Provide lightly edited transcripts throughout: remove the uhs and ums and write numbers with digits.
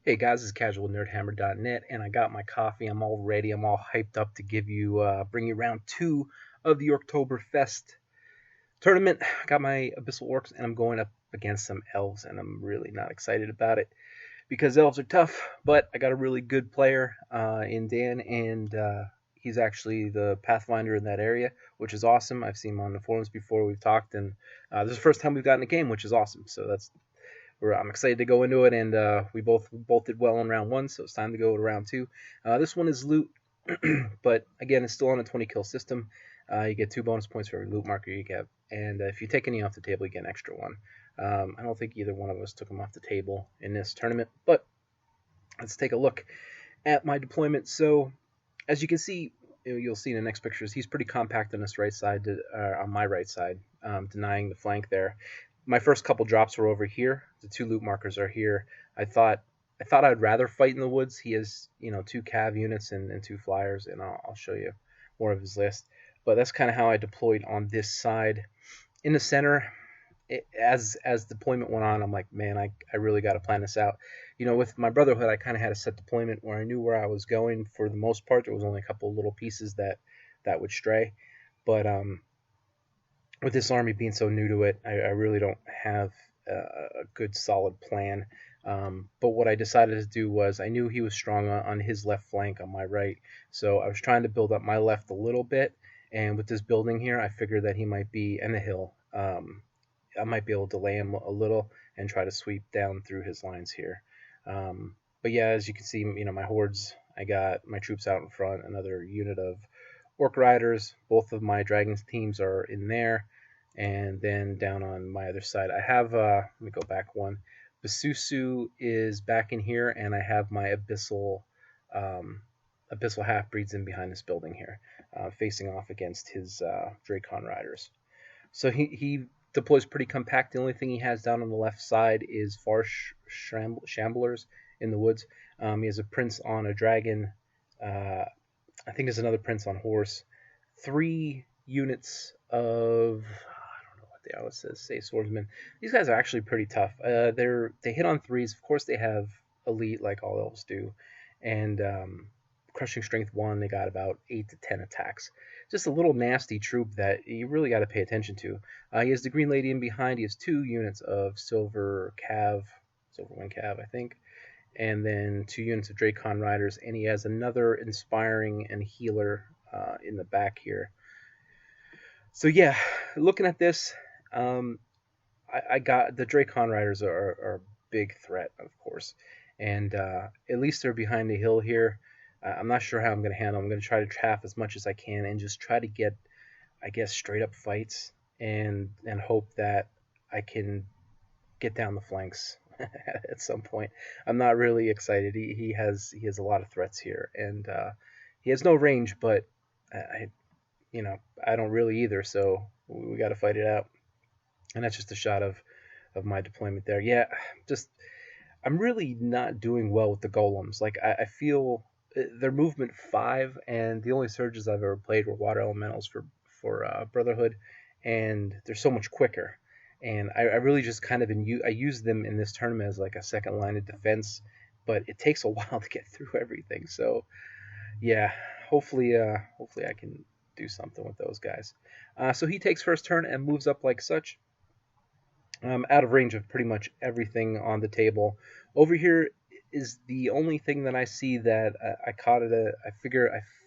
Hey guys, this is casualnerdhammer.net, and I got my coffee. I'm all ready. I'm all hyped up to bring you round two of the Orctoberfest tournament. I got my Abyssal Orcs, and I'm going up against some Elves, and I'm really not excited about it because Elves are tough. But I got a really good player in Dan, and he's actually the Pathfinder in that area, which is awesome. I've seen him on the forums before. We've talked, and this is the first time we've gotten a game, which is awesome. So I'm excited to go into it, and we both did well in round one, so it's time to go to round two. This one is loot, but again, it's still on a 20 kill system. You get 2 bonus points for every loot marker you get, and if you take any off the table, you get an extra one. I don't think either one of us took them off the table in this tournament, but let's take a look at my deployment. So, as you can see, you'll see in the next pictures, he's pretty compact on this right side, on my right side, denying the flank there. My first couple drops were over here. The 2 loot markers are here. I thought I'd rather fight in the woods. He has 2 cav units and 2 flyers, and I'll show you more of his list. But that's kind of how I deployed on this side. In the center, as deployment went on, I'm like, man, I really got to plan this out. With my Brotherhood, I kind of had a set deployment where I knew where I was going for the most part. There was only a couple of little pieces that would stray, but with this army being so new to it, I really don't have a good solid plan. But what I decided to do was I knew he was strong on his left flank on my right, so I was trying to build up my left a little bit. And with this building here, I figured that he might be in the hill. I might be able to delay him a little and try to sweep down through his lines here. But yeah, as you can see, my hordes, I got my troops out in front, another unit of Orc Riders. Both of my Dragons teams are in there. And then down on my other side, I have, let me go back one. Basusu is back in here, and I have my Abyssal half-breeds in behind this building here, facing off against his Dracon Riders. So he deploys pretty compact. The only thing he has down on the left side is far shamblers in the woods. He has a prince on a dragon. I think there's another prince on horse. 3 units of, I don't know what they always say swordsmen. These guys are actually pretty tough. They hit on 3s. Of course, they have elite like all elves do, and crushing strength 1. They got about 8 to 10 attacks. Just a little nasty troop that you really got to pay attention to. He has the green lady in behind. He has 2 units of silver wing cav, I think, and then 2 units of Dracon Riders, and he has another inspiring and healer in the back here. So yeah, looking at this, I got the Dracon Riders are a big threat, of course, and at least they're behind the hill here. I'm not sure how I'm going to handle them. I'm going to try to trap as much as I can and just try to get, I guess, straight up fights and hope that I can get down the flanks at some point. I'm not really excited. He has a lot of threats here, and he has no range, but I don't really either. So we got to fight it out. And that's just a shot of my deployment there. Yeah, just I'm really not doing well with the golems. Like I feel their movement 5, and the only surges I've ever played were water elementals for Brotherhood, and they're so much quicker. And I really just kind of I use them in this tournament as like a second line of defense, but it takes a while to get through everything. So yeah, hopefully I can do something with those guys. So he takes first turn and moves up like such. Out of range of pretty much everything on the table. Over here is the only thing that I see that I caught it. I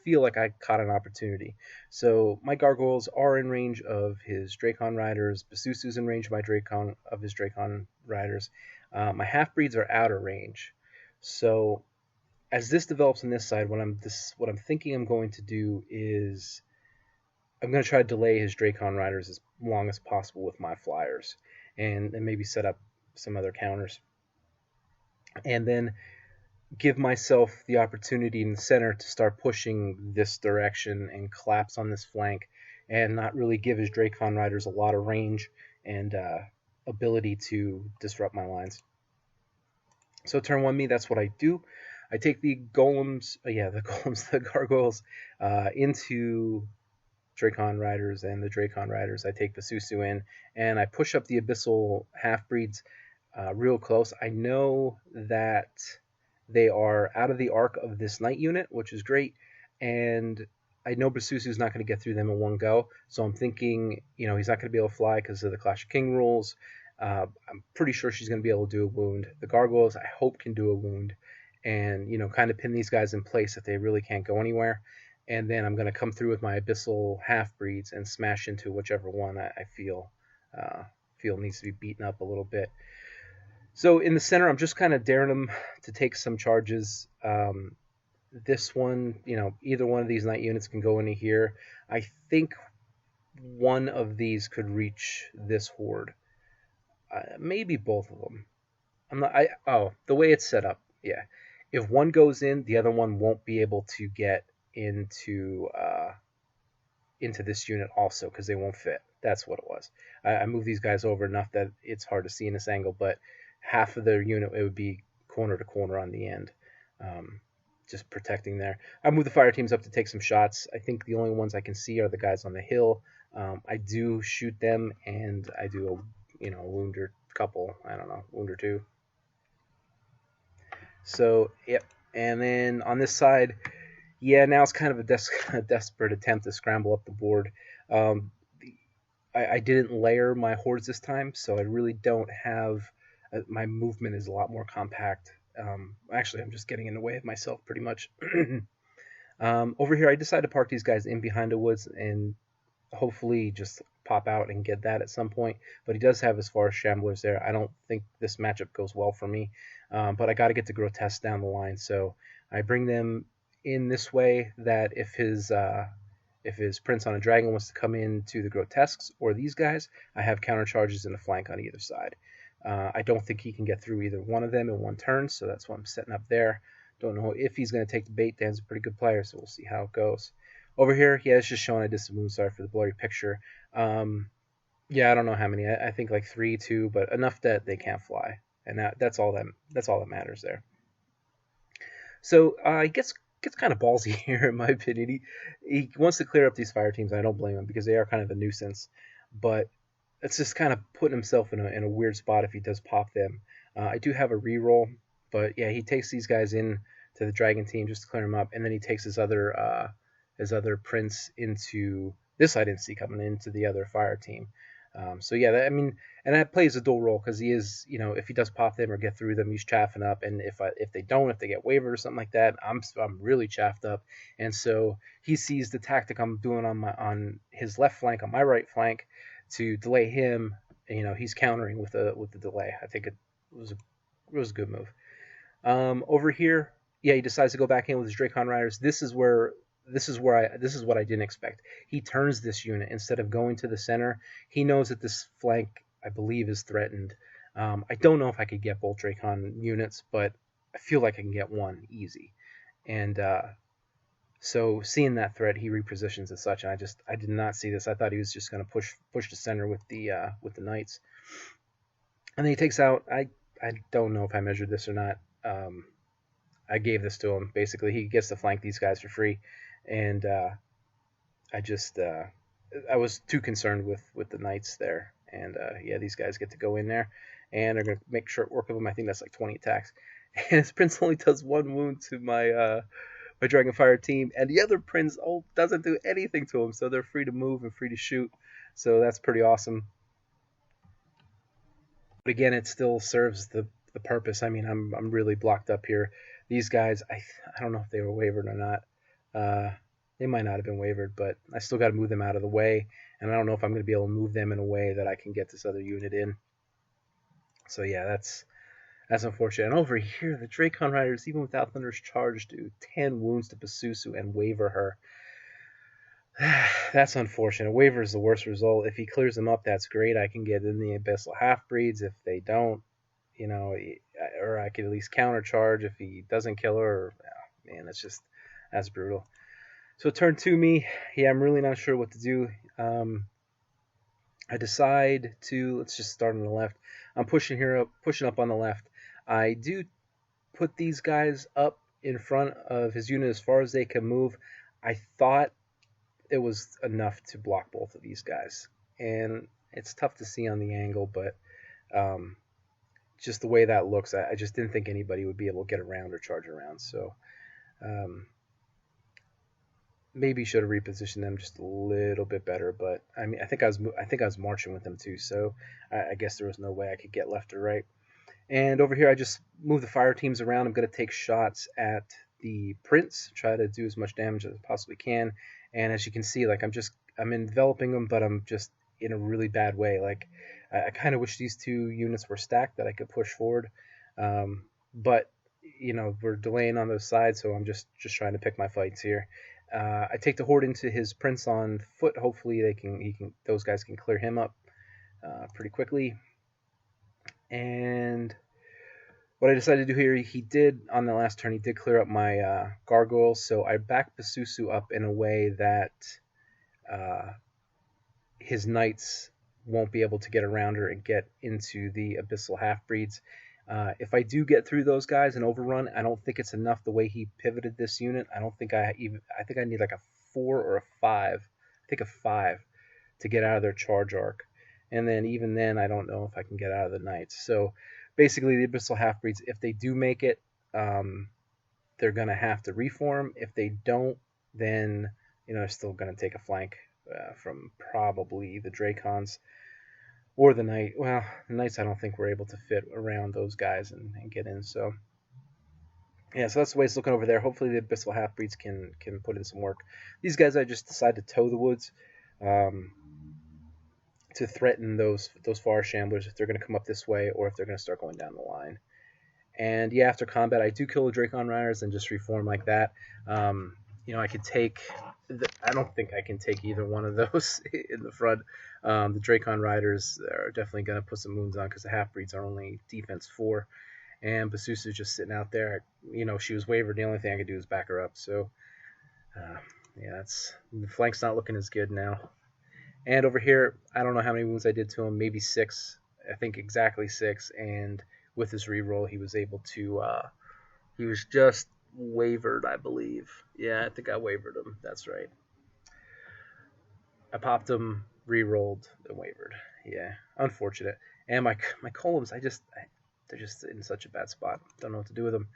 feel like I caught an opportunity. So my gargoyles are in range of his Dracon Riders. Basusu's in range of his Dracon Riders. My half breeds are out of range. So as this develops on this side, what I'm thinking I'm going to do is I'm going to try to delay his Dracon Riders as long as possible with my flyers, and maybe set up some other counters, and then give myself the opportunity in the center to start pushing this direction and collapse on this flank, and not really give his Dracon Riders a lot of range and ability to disrupt my lines. So turn 1 me, that's what I do. I take the golems, the gargoyles, into Dracon Riders, and the Dracon Riders, I take the Susu in, and I push up the Abyssal half-breeds real close. I know that They are out of the arc of this knight unit, which is great, and I know Basusu's not going to get through them in one go, so I'm thinking, he's not going to be able to fly because of the Clash of King rules. I'm pretty sure she's going to be able to do a wound. The gargoyles, I hope, can do a wound, and kind of pin these guys in place if they really can't go anywhere. And then I'm going to come through with my Abyssal half breeds and smash into whichever one I feel needs to be beaten up a little bit. So in the center, I'm just kind of daring them to take some charges. This one, either one of these knight units can go into here. I think one of these could reach this horde. Maybe both of them. I'm not. The way it's set up, yeah. If one goes in, the other one won't be able to get into this unit also because they won't fit. That's what it was. I moved these guys over enough that it's hard to see in this angle, but half of their unit, it would be corner to corner on the end, just protecting there. I moved the fire teams up to take some shots. I think the only ones I can see are the guys on the hill. I do shoot them, and I do a wound or couple. I don't know, wound or two. So yep. And then on this side, yeah, now it's kind of a desperate attempt to scramble up the board. Um, I didn't layer my hordes this time, so I really don't have. My movement is a lot more compact. Actually, I'm just getting in the way of myself pretty much. Over here, I decided to park these guys in behind the woods and hopefully just pop out and get that at some point. But he does have his forest shamblers there. I don't think this matchup goes well for me. But I got to get the grotesque down the line, so I bring them in this way. That if his prince on a dragon wants to come into the grotesques or these guys, I have counter charges in the flank on either side. I don't think he can get through either one of them in one turn, so that's what I'm setting up there. Don't know if he's going to take the bait. Dan's a pretty good player, so we'll see how it goes. Over here, yeah, it's just showing I did some moon. Sorry for the blurry picture. Yeah, I don't know how many. I think like 3, 2, but enough that they can't fly, and that's all that matters there. So he gets kind of ballsy here, in my opinion. He wants to clear up these fire teams. I don't blame him because they are kind of a nuisance, but it's just kind of putting himself in a weird spot if he does pop them. I do have a reroll, but yeah, he takes these guys in to the dragon team just to clear them up, and then he takes his other prince into this. I didn't see coming into the other fire team. So yeah, and that plays a dual role because he is, if he does pop them or get through them, he's chaffing up, and if they get wavered or something like that, I'm really chaffed up, and so he sees the tactic I'm doing on his left flank, on my right flank, to delay him. He's countering with the delay. I think it was a good move. Over here, yeah, he decides to go back in with his Dracon Riders. This is what I didn't expect. He turns this unit instead of going to the center. He knows that this flank, I believe, is threatened. I don't know if I could get both Dracon units, but I feel like I can get one easy. And so seeing that threat, he repositions as such, and I did not see this. I thought he was just going to push the center with the knights, and then he takes out. I don't know if I measured this or not. I gave this to him. Basically, he gets to flank these guys for free, and I was too concerned with the knights there, and yeah, these guys get to go in there, and they're gonna make short work of him. I think that's like 20 attacks, and his prince only does 1 wound to my Dragonfire team, and the other prince doesn't do anything to him, so they're free to move and free to shoot. So that's pretty awesome. But again, it still serves the purpose. I mean, I'm really blocked up here. These guys, I don't know if they were wavered or not. They might not have been wavered, but I still got to move them out of the way, and I don't know if I'm going to be able to move them in a way that I can get this other unit in. So yeah, that's unfortunate. And over here, the Dracon Riders, even without Thunder's Charge, do 10 wounds to Basusu and waver her. That's unfortunate. Waver is the worst result. If he clears them up, that's great. I can get in the Abyssal Half-Breeds. If they don't, or I could at least countercharge if he doesn't kill her. Man, that's brutal. So turn 2 me. Yeah, I'm really not sure what to do. I decide to, let's just start on the left. I'm pushing up on the left. I do put these guys up in front of his unit as far as they can move. I thought it was enough to block both of these guys, and it's tough to see on the angle, but just the way that looks, I just didn't think anybody would be able to get around or charge around. So um, maybe should have repositioned them just a little bit better. But I mean, I think I was marching with them too. So I guess there was no way I could get left or right. And over here, I just move the fire teams around. I'm going to take shots at the prince, try to do as much damage as I possibly can. And as you can see, like I'm enveloping them, but I'm just in a really bad way. Like I kind of wish these two units were stacked that I could push forward. But we're delaying on those sides, so I'm just trying to pick my fights here. I take the horde into his prince on foot. Hopefully those guys can clear him up pretty quickly. And what I decided to do here, he did on the last turn, he did clear up my gargoyles, so I backed Basusu up in a way that his knights won't be able to get around her and get into the Abyssal Half-Breeds. If I do get through those guys and overrun, I don't think it's enough the way he pivoted this unit. I think I need like a 4 or a 5. I think a 5 to get out of their charge arc. And then even then, I don't know if I can get out of the knights. So basically, the Abyssal Half-Breeds, if they do make it, they're going to have to reform. If they don't, then they're still going to take a flank from probably the Dracons or the Knight. Well, the Knights I don't think we're able to fit around those guys and get in. So yeah, so that's the way it's looking over there. Hopefully the Abyssal Half-Breeds can put in some work. These guys, I just decided to toe the woods to threaten those forest shamblers if they're going to come up this way or if they're going to start going down the line. And yeah, after combat, I do kill the Dracon Riders and just reform like that. I could take. I don't think I can take either one of those in the front. The Dracon Riders are definitely going to put some moons on because the Half-Breeds are only defense 4. And Basusu's just sitting out there. She was wavered. The only thing I could do is back her up. So, yeah, the flank's not looking as good now. And over here, I don't know how many wounds I did to him. Maybe 6. I think exactly 6. And with his reroll, he was able to. He was just wavered, I believe. Yeah, I think I wavered him. That's right. I popped him, re-rolled, and wavered. Yeah, unfortunate. And my columns, they're just in such a bad spot. Don't know what to do with them.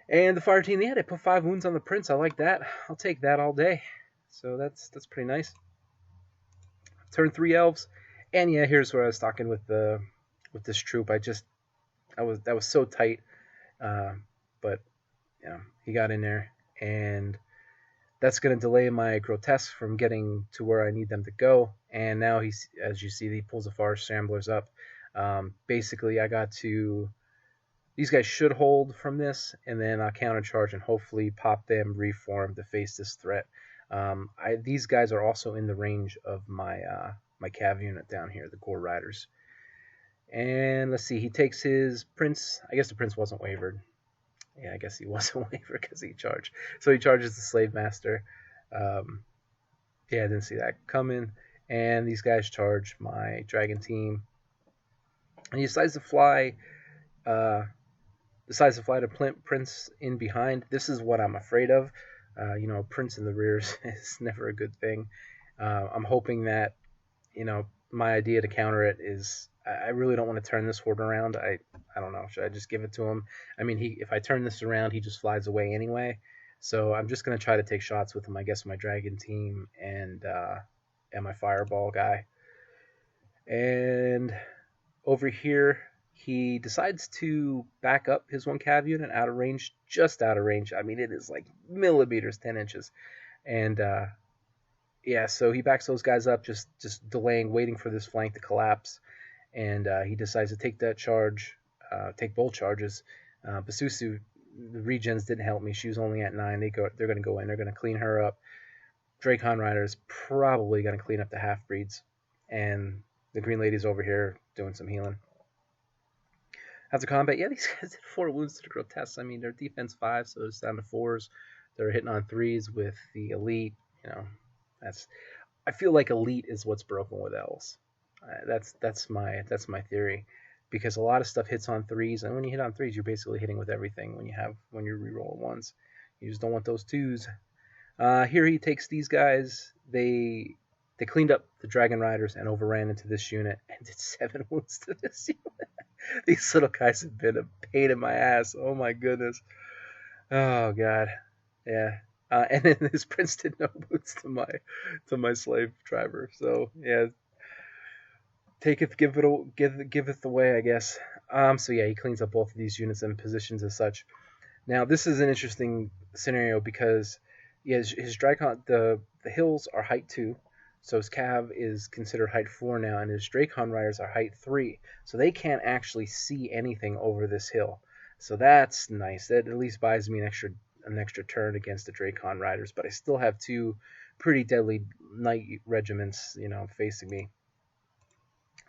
And the fire team, yeah, they put 5 wounds on the prince. I like that. I'll take that all day. So that's pretty nice. Turn 3 elves, and yeah, here's where I was talking with this troop. That was so tight, but he got in there, and that's going to delay my grotesque from getting to where I need them to go. And now as you see, he pulls the forest shamblers up. Basically, I got to. These guys should hold from this, and then I'll countercharge and hopefully pop them, reform to face this threat. These guys are also in the range of my cav unit down here, the Gore Riders. And let's see, he takes his prince. I guess the prince wasn't wavered. Yeah, I guess he wasn't wavered because he charged. So he charges the slave master. Yeah, I didn't see that coming. And these guys charge my dragon team. And he decides to fly. To Prince in behind. This is what I'm afraid of. Prince in the rear is never a good thing. I'm hoping that, my idea to counter it is I really don't want to turn this horde around. I don't know. Should I just give it to him? I mean, if I turn this around, he just flies away anyway. So I'm just going to try to take shots with him, I guess, my dragon team and my fireball guy. And over here, he decides to back up his 1 cav unit out of range, just out of range. I mean, it is like millimeters, 10 inches. And yeah, so he backs those guys up, just delaying, waiting for this flank to collapse. And he decides to take that charge, take both charges. Basusu, the regens didn't help me. She was only at 9. They're going to go in. They're going to clean her up. Dracon Rider is probably going to clean up the half-breeds. And the Green Lady's over here doing some healing. After combat, yeah, these guys did 4 wounds to the grotesque. I mean, they're defense 5, so it's down to 4s. They're hitting on 3s with the elite. I feel like elite is what's broken with elves. That's my theory, because a lot of stuff hits on 3s, and when you hit on 3s, you're basically hitting with everything. When you're rerolling 1s, you just don't want those 2s. Here he takes these guys. They They cleaned up the Dragon Riders and overran into this unit and did 7 wounds to this unit. These little guys have been a pain in my ass. Oh my goodness. Oh god. Yeah. And then this prince did no wounds to my slave driver. So yeah, taketh giveth away, I guess. So yeah, he cleans up both of these units and positions as such. Now this is an interesting scenario because his Dracon, the hills are height 2, so his cav is considered height 4 now, and his Dracon riders are height 3, so they can't actually see anything over this hill. So that's nice. That at least buys me an extra turn against the Dracon riders, but I still have 2 pretty deadly knight regiments, facing me.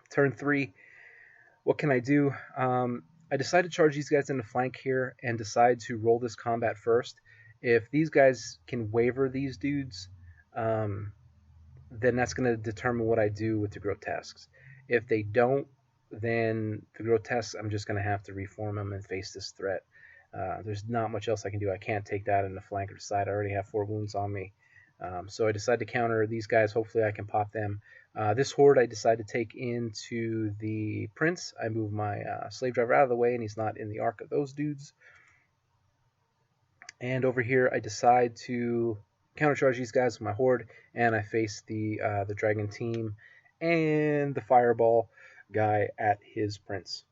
Turn 3, what can I do? I decide to charge these guys into flank here and decide to roll this combat first. If these guys can waver these dudes, then that's going to determine what I do with the grotesques. If they don't, then the grotesques, I'm just going to have to reform them and face this threat. There's not much else I can do. I can't take that in the flank or side. I already have 4 wounds on me. So I decide to counter these guys. Hopefully I can pop them. This horde I decide to take into the prince. I move my slave driver out of the way, and he's not in the arc of those dudes. And over here I decide to countercharge these guys with my horde, and I face the dragon team and the fireball guy at his prince.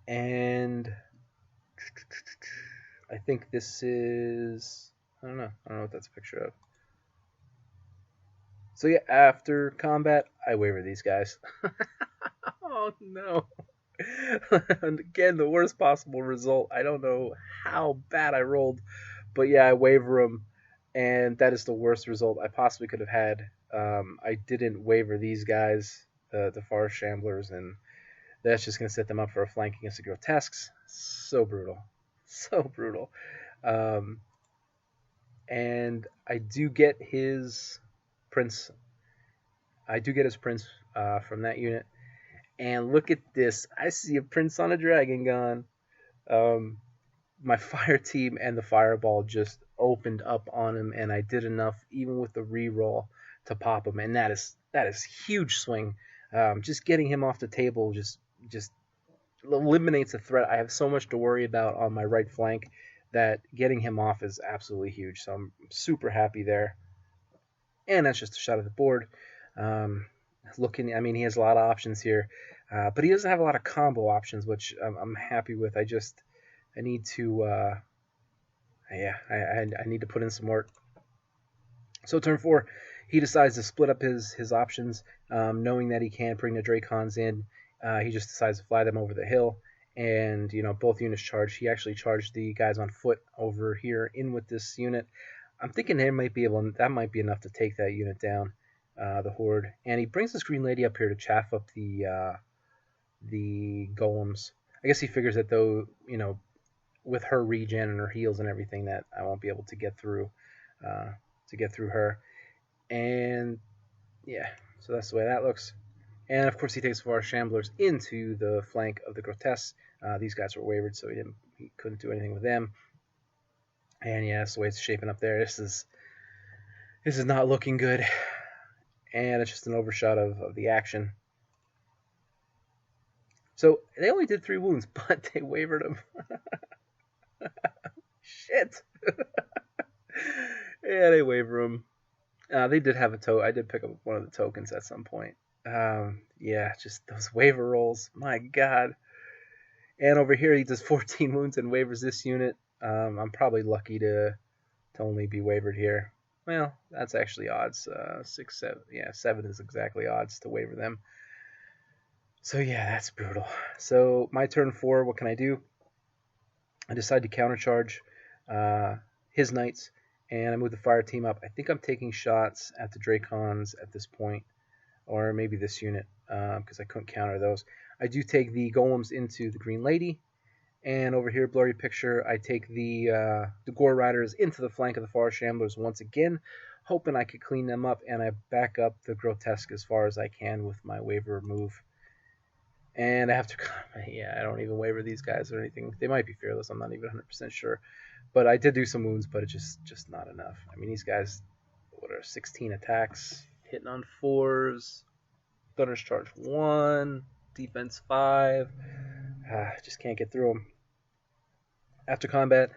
And I think this is, I don't know what that's a picture of. So yeah, after combat, I waver these guys. Oh no. And again, the worst possible result. I don't know how bad I rolled, but yeah, I waver them, and that is the worst result I possibly could have had. I didn't waver these guys, the Forest Shamblers, and that's just going to set them up for a flank against the Grotesques. So brutal. So brutal. And I do get his prince. From that unit. And look at this. I see a prince on a dragon gone. My fire team and the fireball just opened up on him, and I did enough, even with the reroll, to pop him. And that is huge swing. Just getting him off the table just eliminates a threat. I have so much to worry about on my right flank that getting him off is absolutely huge. So I'm super happy there. And that's just a shot at the board. He has a lot of options here, but he doesn't have a lot of combo options, which I'm happy with. I need to, I need to put in some work. So turn 4, he decides to split up his options, knowing that he can't bring the Dracons in. He just decides to fly them over the hill, and both units charge. He actually charged the guys on foot over here in with this unit. I'm thinking that might be enough to take that unit down, the horde. And he brings this green lady up here to chaff up the golems. I guess he figures that though, with her regen and her heals and everything, that I won't be able to get through her. And yeah, so that's the way that looks. And of course he takes 4 shamblers into the flank of the grotesques. These guys were wavered, so he couldn't do anything with them. And yeah, that's the way it's shaping up there. This is not looking good. And it's just an overshot of the action. So they only did 3 wounds, but they wavered him. Shit. Yeah, they waver him. They did have a token. I did pick up one of the tokens at some point. Yeah, just those waver rolls. My God. And over here, he does 14 wounds and wavers this unit. I'm probably lucky to only be wavered here. Well, that's actually odds. 6, 7. Yeah, 7 is exactly odds to waver them. So yeah, that's brutal. So my turn 4, what can I do? I decide to countercharge his knights, and I move the fire team up. I think I'm taking shots at the Dracons at this point, or maybe this unit, because I couldn't counter those. I do take the golems into the Green Lady, and over here, blurry picture, I take the Gore Riders into the flank of the Forest Shamblers once again, hoping I could clean them up, and I back up the Grotesque as far as I can with my waver move. And I have to, I don't even waver these guys or anything. They might be fearless, I'm not even 100% sure. But I did do some wounds, but it's just not enough. I mean, these guys what are 16 attacks, hitting on 4s. Thunder's charge 1, defense 5. Just can't get through them. After combat,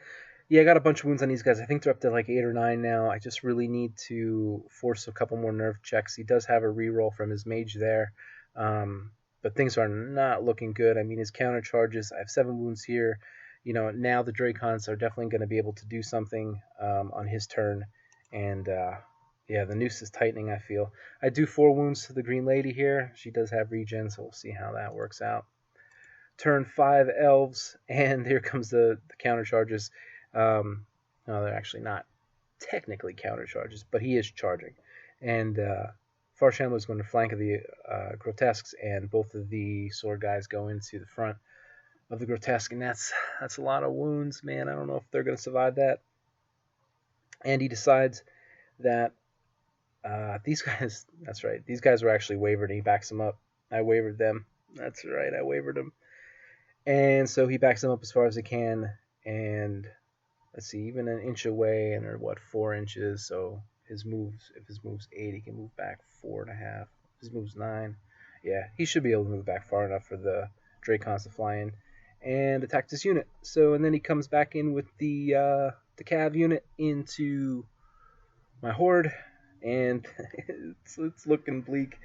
yeah, I got a bunch of wounds on these guys. I think they're up to like 8 or 9 now. I just really need to force a couple more nerve checks. He does have a reroll from his mage there, but things are not looking good. I mean, his counter charges, I have 7 wounds here. You know, now the Dracons are definitely going to be able to do something on his turn, and yeah, the noose is tightening, I feel. I do 4 wounds to the Green Lady here. She does have regen, so we'll see how that works out. Turn 5 Elves, and here comes the counter charges. No, they're actually not technically counter charges, but he is charging. And Far Shambler is going to flank of the Grotesques, and both of the sword guys go into the front of the Grotesque, and that's a lot of wounds, man. I don't know if they're going to survive that. And he decides that these guys, that's right, these guys were actually wavered, and he backs them up. I wavered them. That's right, I wavered them. And so he backs them up as far as he can, and let's see, even an inch away, and they're what, 4 inches. So his moves, if his move's 8, he can move back 4.5. If his move's 9, yeah, he should be able to move back far enough for the Dracons to fly in and attack this unit. So, and then he comes back in with the cav unit into my horde, and it's looking bleak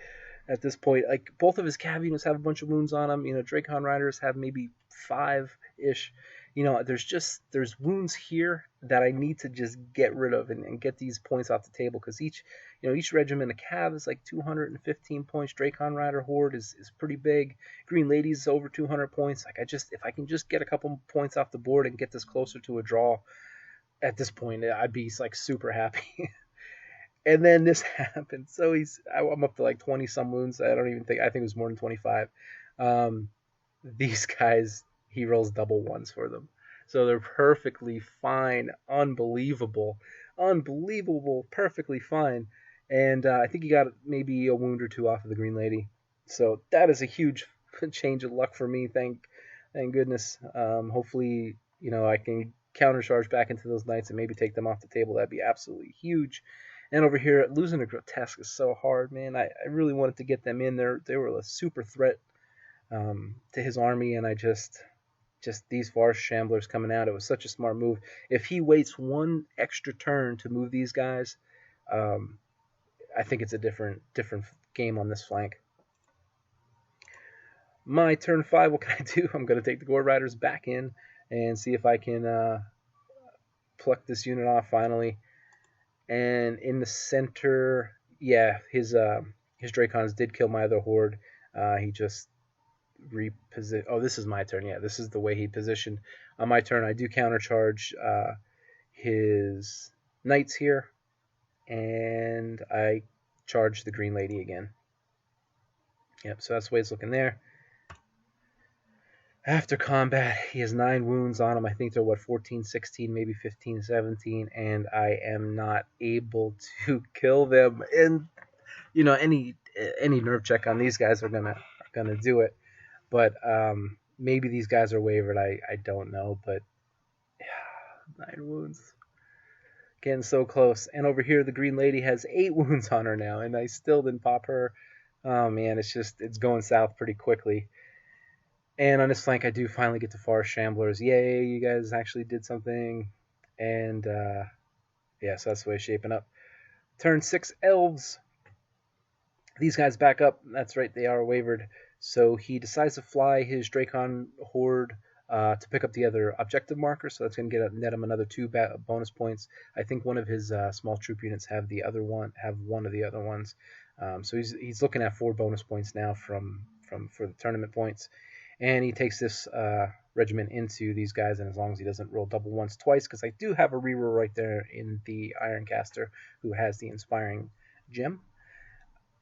at this point. Like, both of his cav units have a bunch of wounds on them. You know, Dracon riders have maybe 5-ish. You know, there's wounds here that I need to just get rid of and get these points off the table, because each regiment of cav is like 215 points. Dracon rider horde is pretty big. Green Ladies is over 200 points. Like, if I can just get a couple points off the board and get this closer to a draw, at this point I'd be like super happy. And then this happened. So I'm up to like 20 some wounds. I think it was more than 25. These guys, he rolls double ones for them. So they're perfectly fine. Unbelievable, perfectly fine. And I think he got maybe a wound or 2 off of the Green Lady. So that is a huge change of luck for me. Thank goodness. Hopefully, I can countercharge back into those knights and maybe take them off the table. That'd be absolutely huge. And over here, losing a Grotesque is so hard, man. I really wanted to get them in there. They were a super threat to his army, and I just these Far Shamblers coming out, it was such a smart move. If he waits 1 extra turn to move these guys, I think it's a different game on this flank. My turn 5, what can I do? I'm going to take the Gore Riders back in and see if I can pluck this unit off finally. And in the center, yeah, his Dracons did kill my other horde. He just repositioned. Oh, this is my turn. Yeah, this is the way he positioned. On my turn, I do countercharge his knights here, and I charge the Green Lady again. Yep, so that's the way it's looking there. After combat, he has 9 wounds on him. I think they're 14, 16, maybe 15, 17, and I am not able to kill them. And any nerve check on these guys are gonna do it. But maybe these guys are wavered. I don't know. But 9 wounds, getting so close. And over here, the Green Lady has 8 wounds on her now, and I still didn't pop her. Oh man, it's going south pretty quickly. And on this flank, I do finally get to Far Shamblers. Yay, you guys actually did something. And, yeah, so that's the way it's shaping up. Turn 6 Elves. These guys back up. That's right, they are wavered. So he decides to fly his Dracon Horde to pick up the other objective marker. So that's going to net him another 2 bonus points. I think one of his small troop units have one of the other ones. So he's looking at 4 bonus points now for the tournament points. And he takes this regiment into these guys, and as long as he doesn't roll double once twice, because I do have a reroll right there in the Ironcaster, who has the Inspiring Gem.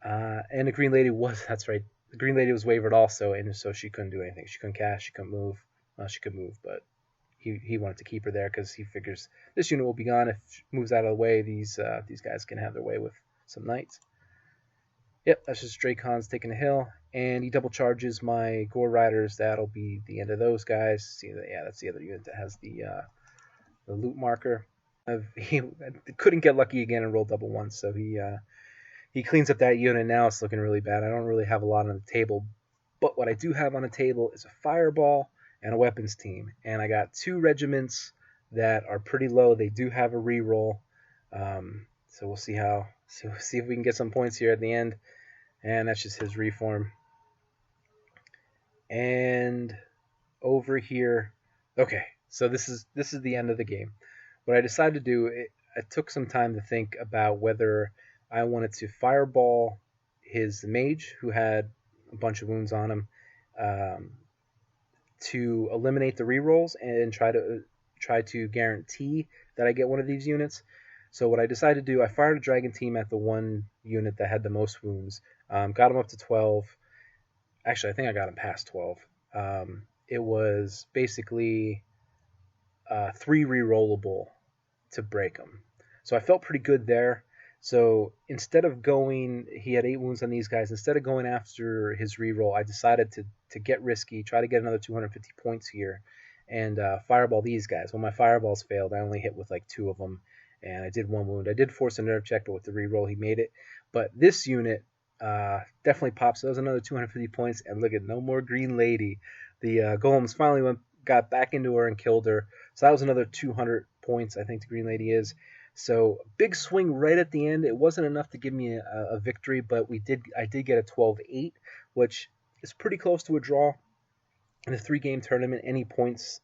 And the Green Lady that's right, the Green Lady was wavered also, and so she couldn't do anything. She couldn't cast, she couldn't move. Well, she could move, but he wanted to keep her there because he figures this unit will be gone. If she moves out of the way, these guys can have their way with some knights. Yep, that's just Dracons taking a hill. And he double charges my Gore Riders. That'll be the end of those guys. See, yeah, that's the other unit that has the loot marker. he couldn't get lucky again and rolled double once, so he cleans up that unit. Now it's looking really bad. I don't really have a lot on the table, but what I do have on the table is a fireball and a weapons team, and I got two regiments that are pretty low. They do have a reroll, so we'll see if we can get some points here at the end. And that's just his reform. And over here, okay, so this is the end of the game. What I decided to do, I took some time to think about whether I wanted to fireball his mage, who had a bunch of wounds on him, um, to eliminate the rerolls and try to guarantee that I get one of these units. So what I decided to do, I fired a dragon team at the one unit that had the most wounds, got him up to 12. Actually, I think I got him past 12. It was basically 3 rerollable to break him. So I felt pretty good there. So instead of going, he had 8 wounds on these guys. Instead of going after his reroll, I decided to get risky, try to get another 250 points here, and fireball these guys. When my fireballs failed, I only hit with like 2 of them, and I did 1 wound. I did force a nerve check, but with the reroll, he made it. But this unit definitely pops. So that was another 250 points, and look at no more green lady. The golems finally got back into her and killed her. So that was another 200 points, I think the green lady is. So big swing right at the end. It wasn't enough to give me a victory, but I did get a 12-8, which is pretty close to a draw. In a 3-game tournament, any points,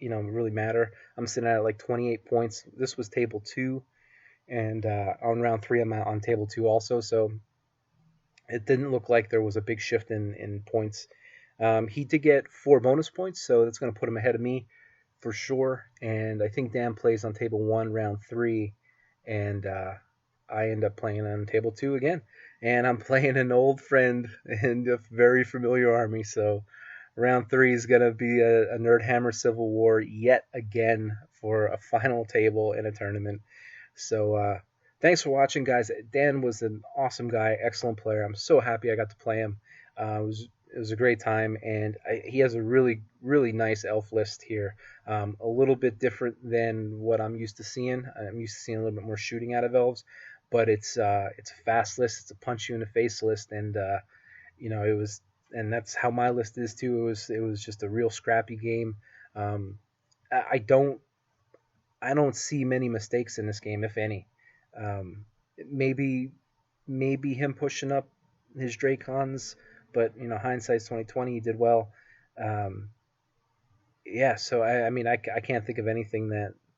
really matter. I'm sitting at like 28 points. This was table 2, and on round 3 I'm on table 2 also. So it didn't look like there was a big shift in points. He did get 4 bonus points, so that's going to put him ahead of me for sure. And I think Dan plays on table 1, round 3, and I end up playing on table 2 again. And I'm playing an old friend and a very familiar army, so round 3 is going to be a Nerdhammer Civil War yet again for a final table in a tournament. So thanks for watching, guys. Dan was an awesome guy, excellent player. I'm so happy I got to play him. It was a great time, and he has a really, really nice elf list here. A little bit different than what I'm used to seeing. I'm used to seeing a little bit more shooting out of elves, but it's a fast list. It's a punch you in the face list, and it was, and that's how my list is too. It was just a real scrappy game. I don't see many mistakes in this game, if any. Um, maybe him pushing up his Dracons, but hindsight's 2020. He did well. Um, yeah, so I mean I can't think of anything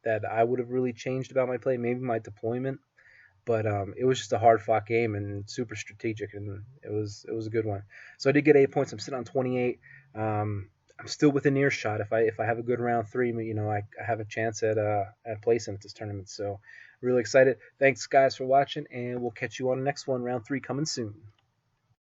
that I would have really changed about my play. Maybe my deployment, but it was just a hard fought game and super strategic, and it was a good one. So I did get 8 points. I'm sitting on 28. I'm still within earshot. If I have a good round 3, I have a chance at placing at this tournament. So really excited. Thanks guys for watching, and we'll catch you on the next one. Round 3 coming soon.